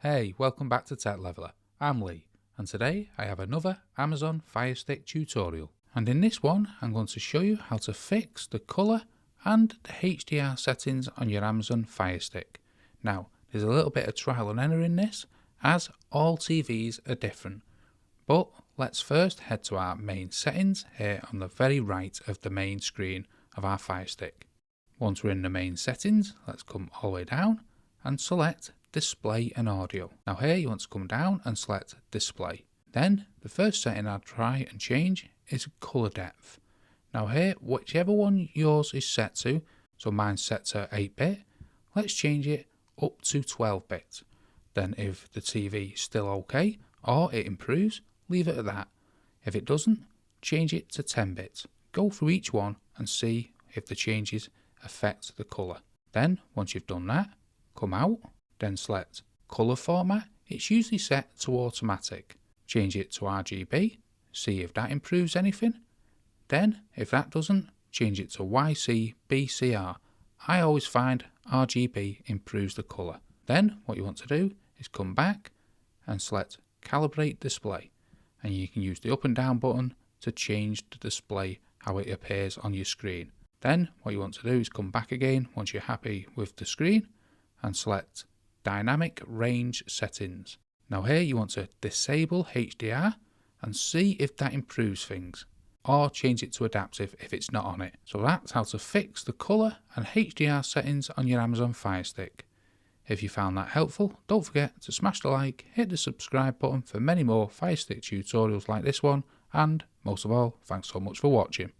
Hey, welcome back to Tech Leveler. I'm Lee, and today I have another Amazon Firestick tutorial. And in this one, I'm going to show you how to fix the colour and the HDR settings on your Amazon Firestick. Now, there's a little bit of trial and error in this, as all TVs are different. But let's first head to our main settings here on the very right of the main screen of our Firestick. Once we're in the main settings, let's come all the way down and select Display and Audio. Now here you want to come down and select Display. Then the first setting I'll try and change is Colour Depth. Now here, whichever one yours is set to, so mine's set to 8-bit, let's change it up to 12-bit. Then if the TV is still okay, or it improves, leave it at that. If it doesn't, change it to 10-bit. Go through each one and see if the changes affect the colour. Then, once you've done that, come out, then select Colour Format. It's usually set to automatic. Change it to RGB, see if that improves anything. Then, if that doesn't, change it to YC-BCR. I always find RGB improves the colour. Then, what you want to do is come back and select Calibrate Display. And you can use the up and down button to change the display how it appears on your screen. Then, what you want to do is come back again once you're happy with the screen and select Dynamic Range Settings. Now here you want to disable HDR and see if that improves things, or change it to adaptive if it's not on it. So that's how to fix the colour and HDR settings on your Amazon Firestick. If you found that helpful, don't forget to smash the like, hit the subscribe button for many more Firestick tutorials like this one, and most of all, thanks so much for watching.